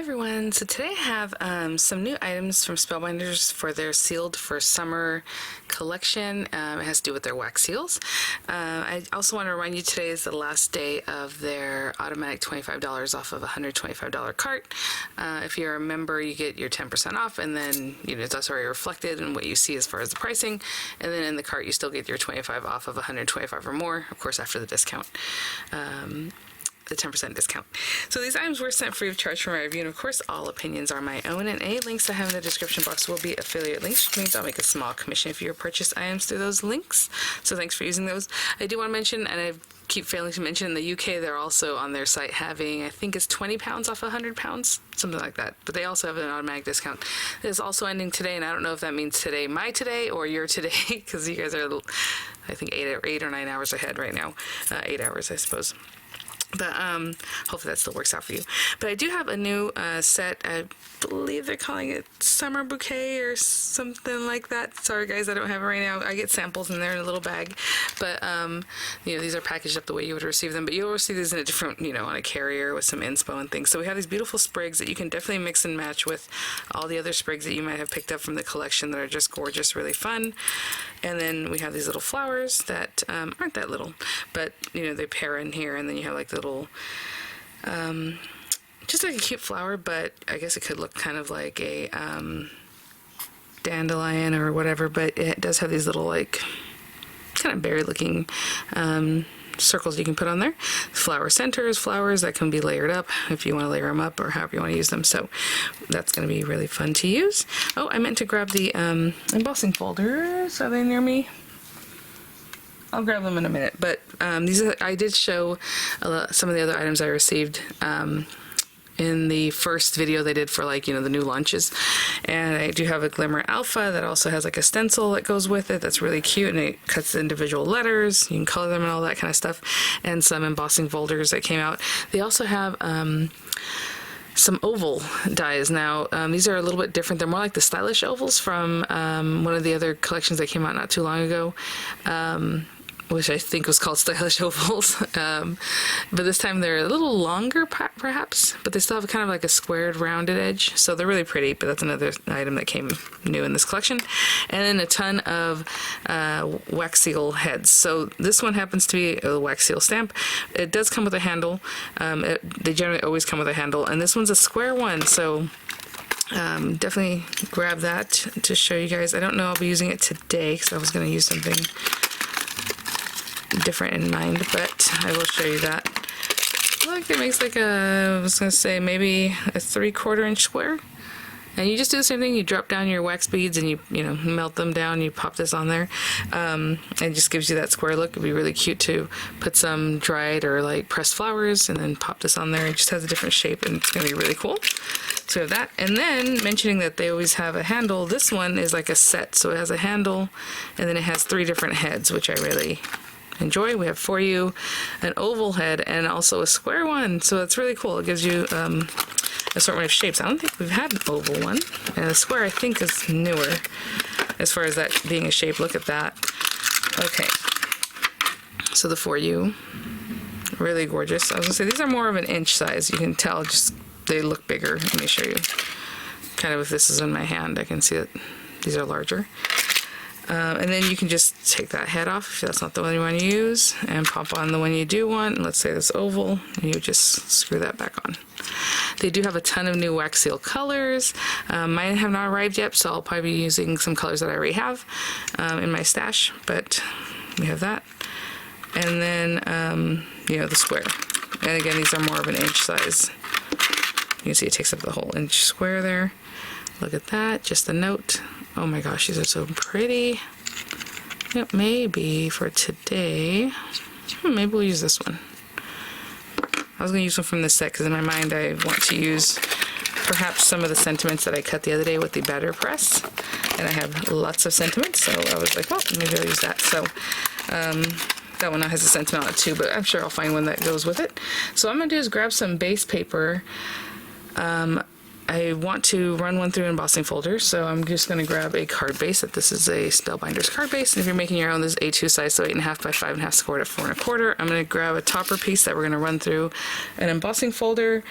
everyone, so today I have some new items from Spellbinders for their Sealed for Summer collection. It has to do with their wax seals. I also want to remind you today is the last day of their automatic $25 off of a $125 cart. If you're a member, you get your 10% off, and then that's already reflected in what you see as far as the pricing, and then in the cart you still get your 25 off of 125 or more, of course after the discount. The 10% discount. So these items were sent free of charge for my review, and of course all opinions are my own, and any links I have in the description box will be affiliate links, which means I'll make a small commission if you purchase items through those links. So thanks for using those. I do want to mention, and I keep failing to mention, in the UK they're also on their site having, I think it's 20 pounds off 100 pounds, something like that, but they also have an automatic discount. It is also ending today, and I don't know if that means today, my today, or your today, because you guys are, I think, 8 or 9 hours ahead right now. 8 hours, I suppose. But hopefully that still works out for you. But I do have a new set. I believe they're calling it Summer Bouquet or something like that. Sorry guys, I don't have it right now. I get samples and they're in a little bag. But these are packaged up the way you would receive them. But you'll receive these in a different, on a carrier with some inspo and things. So we have these beautiful sprigs that you can definitely mix and match with all the other sprigs that you might have picked up from the collection that are just gorgeous, really fun. And then we have these little flowers that aren't that little, but they pair in here, and then you have like little, just like a cute flower, but I guess it could look kind of like a dandelion or whatever, but it does have these little like kind of berry looking circles you can put on there. Flower centers, flowers that can be layered up if you want to layer them up or however you want to use them. So that's going to be really fun to use. Oh, I meant to grab the embossing folders. Are they near me? I'll grab them in a minute. But I did show some of the other items I received in the first video they did for the new launches. And I do have a Glimmer Alpha that also has like a stencil that goes with it that's really cute, and it cuts the individual letters. You can color them and all that kind of stuff, and some embossing folders that came out. They also have some oval dies. Now these are a little bit different. They're more like the stylish ovals from one of the other collections that came out not too long ago, which I think was called Stylish Ovals. But this time they're a little longer perhaps, but they still have kind of like a squared rounded edge. So they're really pretty, but that's another item that came new in this collection. And then a ton of wax seal heads. So this one happens to be a wax seal stamp. It does come with a handle. They generally always come with a handle, and this one's a square one. So definitely grab that to show you guys. I don't know I'll be using it today because I was going to use something different in mind, but I will show you that. Look, it makes like I was gonna say maybe a 3/4 inch square, and you just do the same thing. You drop down your wax beads and you melt them down. You pop this on there, and it just gives you that square look. It'd be really cute to put some dried or like pressed flowers and then pop this on there. It just has a different shape, and it's gonna be really cool. So we have that, and then mentioning that they always have a handle. This one is like a set, so it has a handle, and then it has 3 different heads, which I really enjoy. We have for you an oval head and also a square one, so it's really cool. It gives you assortment of shapes. I don't think we've had an oval one, and the square I think is newer as far as that being a shape. Look at that. Okay, so the for you, really gorgeous. I was gonna say these are more of an inch size. You can tell, just they look bigger. Let me show you. Kind of if this is in my hand, I can see that these are larger. And then you can just take that head off if that's not the one you want to use, and pop on the one you do want. Let's say this oval, and you just screw that back on. They do have a ton of new wax seal colors. Mine have not arrived yet, so I'll probably be using some colors that I already have in my stash, but we have that. And then, the square. And again, these are more of an inch size. You can see it takes up the whole inch square there. Look at that, just a note. Oh my gosh, these are so pretty. Yep, maybe for today, maybe we'll use this one. I was gonna use one from this set because in my mind I want to use perhaps some of the sentiments that I cut the other day with the batter press, and I have lots of sentiments, so I was like, well, maybe I'll use that. So that one has a sentiment on it too, but I'm sure I'll find one that goes with it. So what I'm gonna do is grab some base paper. I want to run one through an embossing folder, so I'm just going to grab a card base. This is a Spellbinders card base, and if you're making your own, this is A2 size, so 8.5 by 5.5 scored at 4.25. I'm going to grab a topper piece that we're going to run through an embossing folder.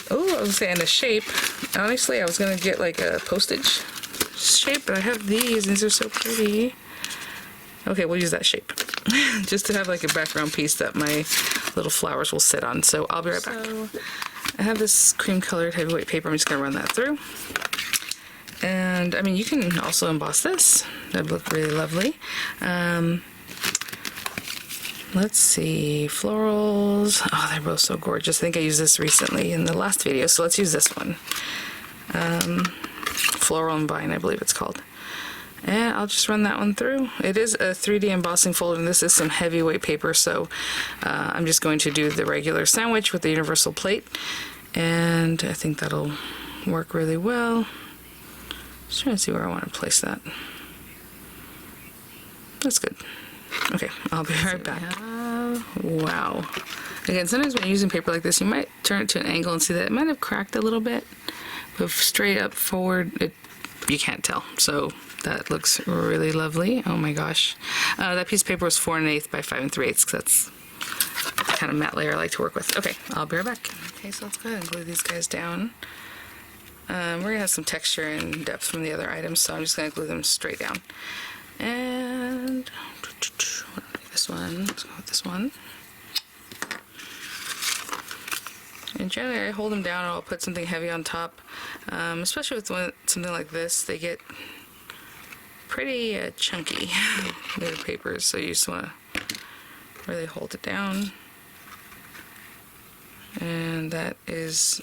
Oh, I was saying a shape. Honestly, I was going to get like a postage shape, but I have these. These are so pretty. Okay, we'll use that shape just to have like a background piece that my little flowers will sit on. So I'll be right back. So I have this cream colored heavyweight paper. I'm just going to run that through. And I mean, you can also emboss this. That would look really lovely. Let's see, florals. Oh, they're both so gorgeous. I think I used this recently in the last video, so let's use this one. Floral and Vine, I believe it's called. And I'll just run that one through. It is a 3D embossing folder, and this is some heavyweight paper, so I'm just going to do the regular sandwich with the universal plate, and I think that'll work really well. Just trying to see where I want to place that. That's good. Okay, I'll be right back. Wow. Again, sometimes when you're using paper like this, you might turn it to an angle and see that it might have cracked a little bit, but straight up forward, you can't tell. So that looks really lovely. Oh my gosh. That piece of paper was 4 1/8 by 5 3/8 because that's the kind of matte layer I like to work with. Okay, I'll be right back. Okay, so let's go ahead and glue these guys down. We're going to have some texture and depth from the other items, so I'm just going to glue them straight down. And this one, let's go with this one. And generally I hold them down, or I'll put something heavy on top. Especially with something like this, they get pretty chunky, the papers, so you just want to really hold it down. And that is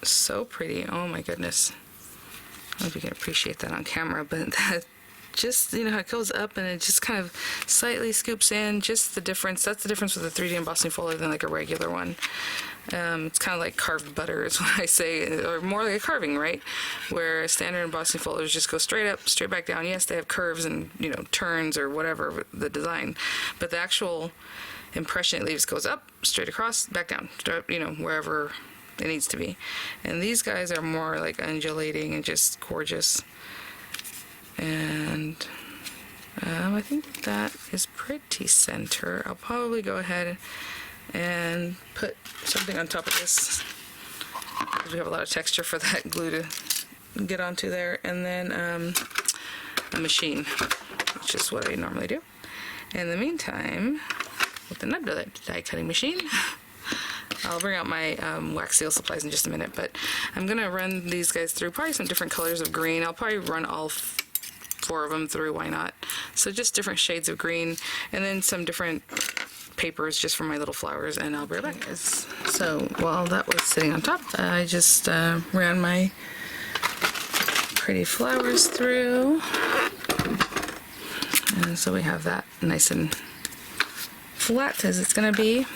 so pretty. Oh my goodness. I don't know if you can appreciate that on camera, but that just, you know, how it goes up and it just kind of slightly scoops in. Just the difference. That's the difference with a 3D embossing folder than like a regular one. It's kind of like carved butter is what I say, or more like a carving, right? Where a standard embossing folders just go straight up, straight back down. Yes, they have curves and, you know, turns or whatever the design, but the actual impression it leaves goes up, straight across, back down, straight, you know, wherever it needs to be. And these guys are more like undulating and just gorgeous. And I think that is pretty center. I'll probably go ahead and put something on top of this because we have a lot of texture for that glue to get onto there. And then a machine, which is what I normally do. In the meantime, with another die cutting machine, I'll bring out my wax seal supplies in just a minute, but I'm going to run these guys through probably some different colors of green. I'll probably run all 4 of them through, why not? So just different shades of green, and then some different papers just for my little flowers, and I'll be right back. So while that was sitting on top, I just ran my pretty flowers through, and so we have that nice and flat as it's going to be.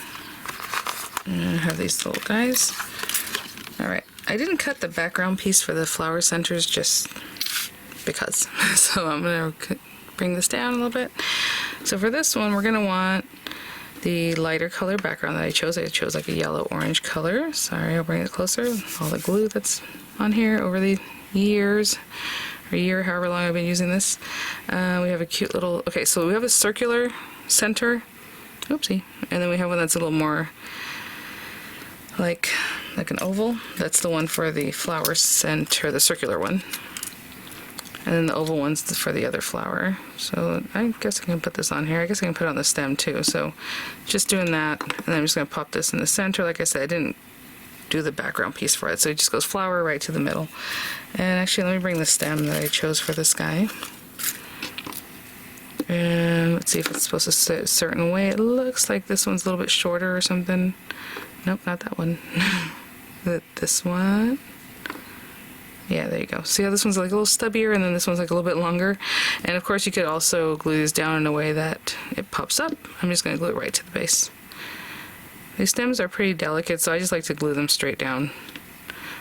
And I have these little guys. Alright, I didn't cut the background piece for the flower centers just because. So I'm going to bring this down a little bit. So for this one, we're going to want the lighter color background that I chose. I chose like a yellow-orange color. Sorry, I'll bring it closer. All the glue that's on here over the years, or year, however long I've been using this. We have a cute little, okay, so we have a circular center. Oopsie. And then we have one that's a little more like an oval. That's the one for the flower center, the circular one. And then the oval one's for the other flower. So I guess I can put this on here. I guess I can put it on the stem too. So just doing that, and then I'm just going to pop this in the center. Like I said, I didn't do the background piece for it, so it just goes flower right to the middle. And actually, let me bring the stem that I chose for this guy. And let's see if it's supposed to sit a certain way. It looks like this one's a little bit shorter or something. Nope, not that one. This one. Yeah, there you go. See how this one's like a little stubbier, and then this one's like a little bit longer. And of course you could also glue these down in a way that it pops up. I'm just going to glue it right to the base. These stems are pretty delicate, so I just like to glue them straight down.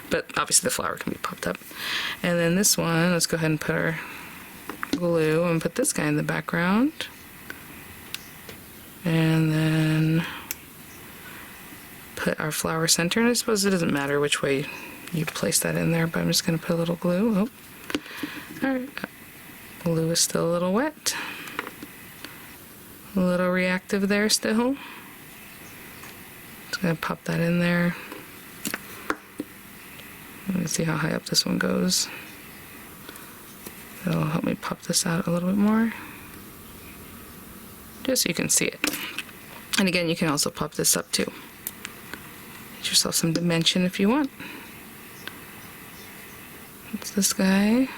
But obviously the flower can be popped up. And then this one, let's go ahead and put our glue and put this guy in the background. And then put our flower center, and I suppose it doesn't matter which way you place that in there, but I'm just going to put a little glue. Oh, all right. Glue is still a little wet. A little reactive there still. Just going to pop that in there. Let me see how high up this one goes. That'll help me pop this out a little bit more, just so you can see it. And again, you can also pop this up too. Get yourself some dimension if you want. What's this guy?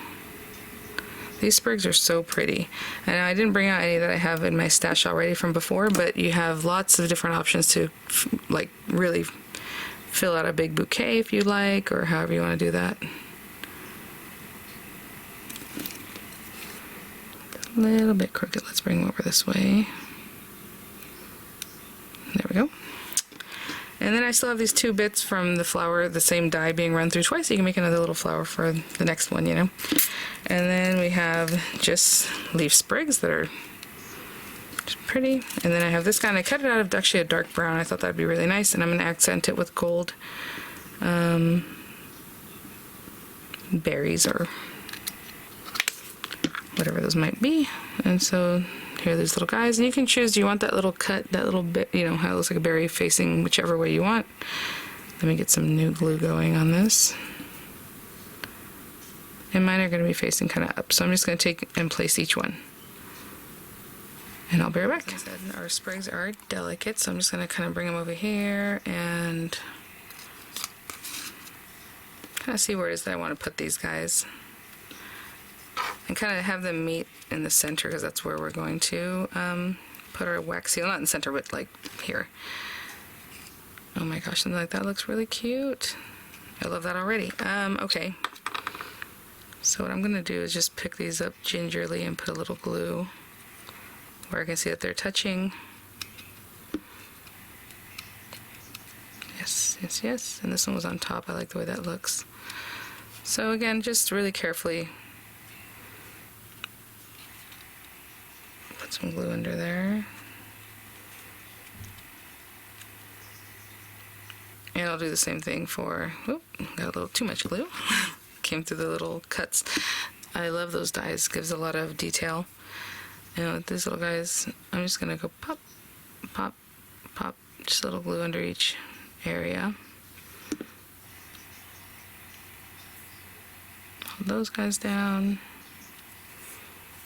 These sprigs are so pretty. And I didn't bring out any that I have in my stash already from before, but you have lots of different options to like really fill out a big bouquet if you like, or however you want to do that. A little bit crooked. Let's bring them over this way. There we go. And then I still have these 2 bits from the flower, the same dye being run through twice, so you can make another little flower for the next one, you know. And then we have just leaf sprigs that are just pretty. And then I have this kind. I cut it out of actually a dark brown. I thought that'd be really nice, and I'm going to accent it with gold berries or whatever those might be. And so here are these little guys, and you can choose, do you want that little cut, that little bit, you know, how it looks like a berry facing whichever way you want. Let me get some new glue going on this. And mine are going to be facing kind of up, so I'm just going to take and place each one. And I'll be right back. As I said, our sprigs are delicate, so I'm just going to kind of bring them over here and kind of see where it is that I want to put these guys. And kind of have them meet in the center, because that's where we're going to put our wax seal. Not in the center, but like here. Oh my gosh, something like that looks really cute. I love that already. Okay. So what I'm going to do is just pick these up gingerly and put a little glue where I can see that they're touching. Yes, yes, yes. And this one was on top. I like the way that looks. So again, just really carefully put some glue under there. And I'll do the same thing for, whoop, got a little too much glue. Came through the little cuts. I love those dyes, gives a lot of detail. And with these little guys, I'm just gonna go pop, pop, pop, just a little glue under each area. Hold those guys down.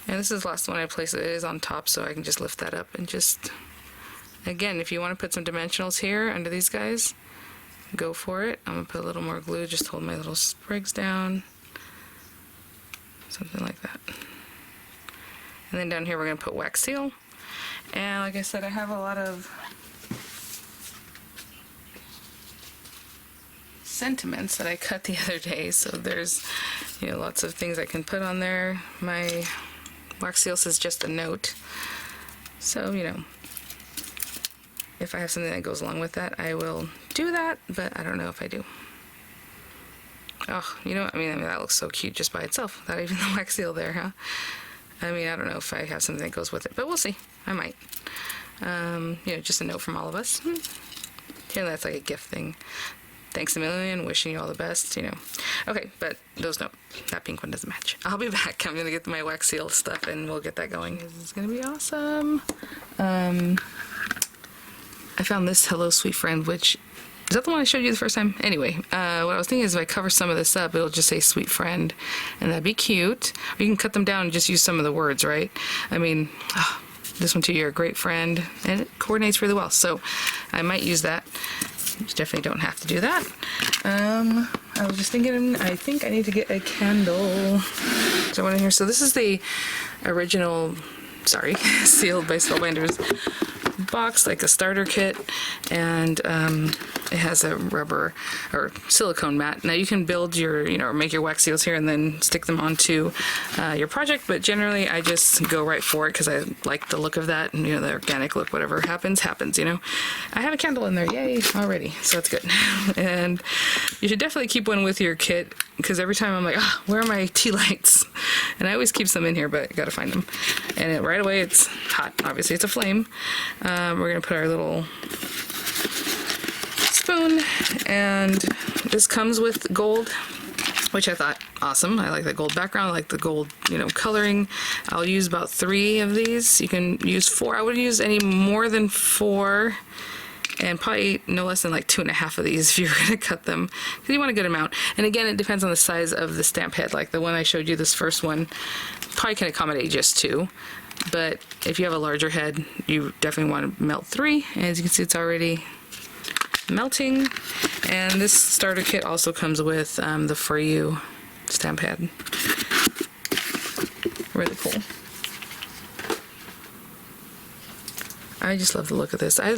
And this is the last one I placed. It is on top, so I can just lift that up and just, again, if you want to put some dimensionals here under these guys, go for it. I'm gonna put a little more glue, just hold my little sprigs down, something like that. And then down here we're gonna put wax seal. And like I said, I have a lot of sentiments that I cut the other day, so there's, you know, lots of things I can put on there. My wax seal says just a note, so you know, if I have something that goes along with that, I will do that, but I don't know if I do. Oh, you know what? I mean, that looks so cute just by itself, without even the wax seal there, huh? I mean, I don't know if I have something that goes with it, but we'll see. I might. You know, just a note from all of us. Here, that's like a gift thing. Thanks a million, wishing you all the best, you know. Okay, but those don't. That pink one doesn't match. I'll be back. I'm going to get my wax seal stuff, and we'll get that going. This is going to be awesome. I found this Hello Sweet Friend, which, is that the one I showed you the first time? Anyway, what I was thinking is if I cover some of this up, it'll just say Sweet Friend, and that'd be cute. Or you can cut them down and just use some of the words, right? I mean, this one too, you're a great friend, and it coordinates really well, so I might use that. You definitely don't have to do that. I was just thinking, I think I need to get a candle. Is there one in here? So this is the original, sorry, sealed by Spellbinders box, like a starter kit, and it has a rubber or silicone mat. Now you can build your, you know, or make your wax seals here and then stick them onto your project, but generally I just go right for it because I like the look of that, and you know, the organic look. Whatever happens, you know. I have a candle in there, yay, already, so that's good. And you should definitely keep one with your kit, because every time I'm like, where are my tea lights? And I always keep some in here, but I gotta find them. And right away it's hot, obviously it's a flame. We're gonna put our little spoon and This comes with gold, which I thought awesome. I like the gold background, I like the gold, you know, coloring. I'll use about 3 of these. You can use 4. I wouldn't use any more than 4, and probably no less than like 2.5 of these if you're gonna cut them, because you want a good amount. And again, it depends on the size of the stamp head. Like the one I showed you, this first one, probably can accommodate just 2. But if you have a larger head, you definitely want to melt 3. And as you can see, it's already melting. And this starter kit also comes with the For You stamp head. Really cool. I just love the look of this. I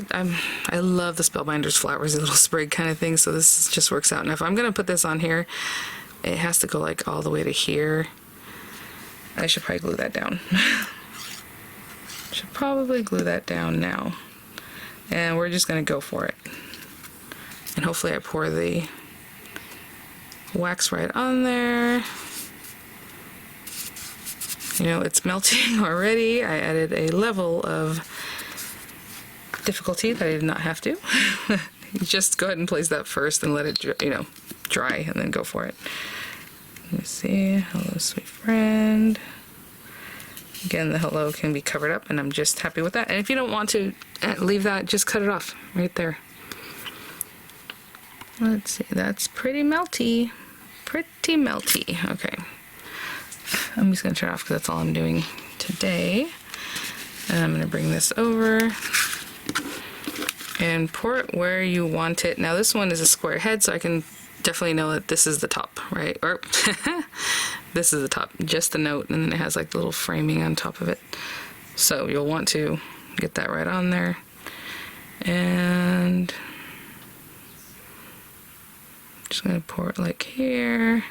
love the Spellbinders flowers, little sprig kind of thing, so this just works out. Now if I'm gonna put this on here, it has to go like all the way to here. I should probably glue that down. Should probably glue that down now. And we're just gonna go for it. And hopefully I pour the wax right on there. You know, it's melting already. I added a level of difficulty that I did not have to. Just go ahead and place that first and let it, you know, dry, and then go for it. Let me see. Hello, sweet friend. Again, the hello can be covered up, and I'm just happy with that. And if you don't want to leave that, just cut it off right there. Let's see, that's pretty melty. Pretty melty. Okay. I'm just going to turn it off because that's all I'm doing today. And I'm going to bring this over and pour it where you want it. Now this one is a square head, so I can definitely know that this is the top, right? Or this is the top, just the note, and then it has like little framing on top of it. So you'll want to get that right on there. And just gonna pour it like here.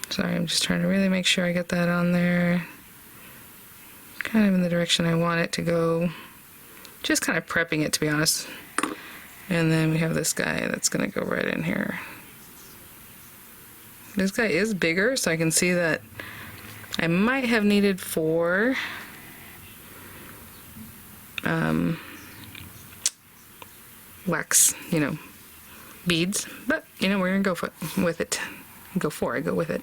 Sorry, I'm just trying to really make sure I get that on there. Kind of in the direction I want it to go. Just kind of prepping it, to be honest. And then we have this guy that's gonna go right in here. This guy is bigger, so I can see that I might have needed 4 wax, you know, beads, but you know, we're gonna go with it. Go with it.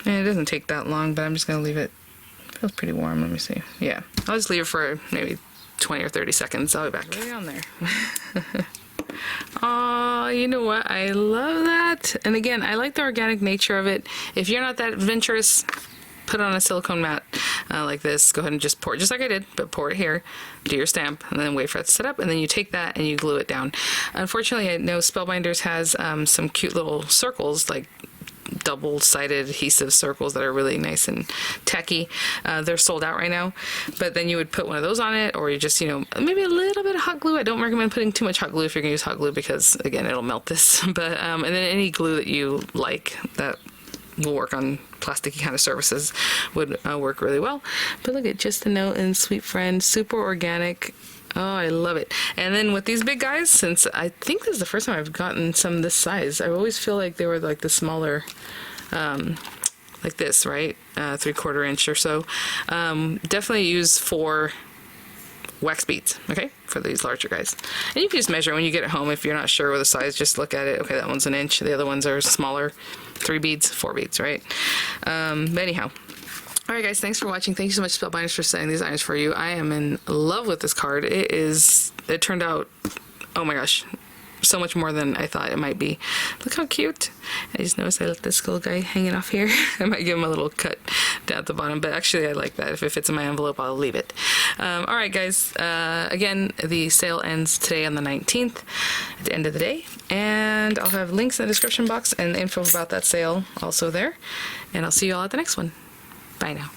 And it doesn't take that long, but I'm just gonna leave it. Feels pretty warm. Let me see. Yeah, I'll just leave it for maybe 20 or 30 seconds. I'll be back. Right on there. Oh, you know what? I love that. And again, I like the organic nature of it. If you're not that adventurous, put it on a silicone mat like this. Go ahead and just pour it, just like I did, but pour it here, do your stamp, and then wait for it to set up, and then you take that and you glue it down. Unfortunately, I know Spellbinders has some cute little circles, like double-sided adhesive circles that are really nice and tacky. They're sold out right now, but then you would put one of those on it, or you just, you know, maybe a little bit of hot glue. I don't recommend putting too much hot glue if you're gonna use hot glue, because again, it'll melt this. But and then any glue that you like that will work on plasticky kind of surfaces would work really well. But look at just the note and sweet friend, super organic. Oh, I love it. And then with these big guys, since I think this is the first time I've gotten some this size, I always feel like they were like the smaller, like this, right? 3/4 inch or so. Definitely use 4 wax beads, okay, for these larger guys. And you can just measure when you get it home. If you're not sure with the size, just look at it. Okay, that one's 1 inch. The other ones are smaller. 3 beads, 4 beads, right? But anyhow. Alright guys, thanks for watching. Thank you so much, Spellbinders, for setting these items for you. I am in love with this card. It turned out, oh my gosh, so much more than I thought it might be. Look how cute. I just noticed I left this little guy hanging off here. I might give him a little cut down at the bottom, but actually I like that. If it fits in my envelope, I'll leave it. Alright guys, again, the sale ends today on the 19th, at the end of the day, and I'll have links in the description box and info about that sale also there, and I'll see you all at the next one. Bye now.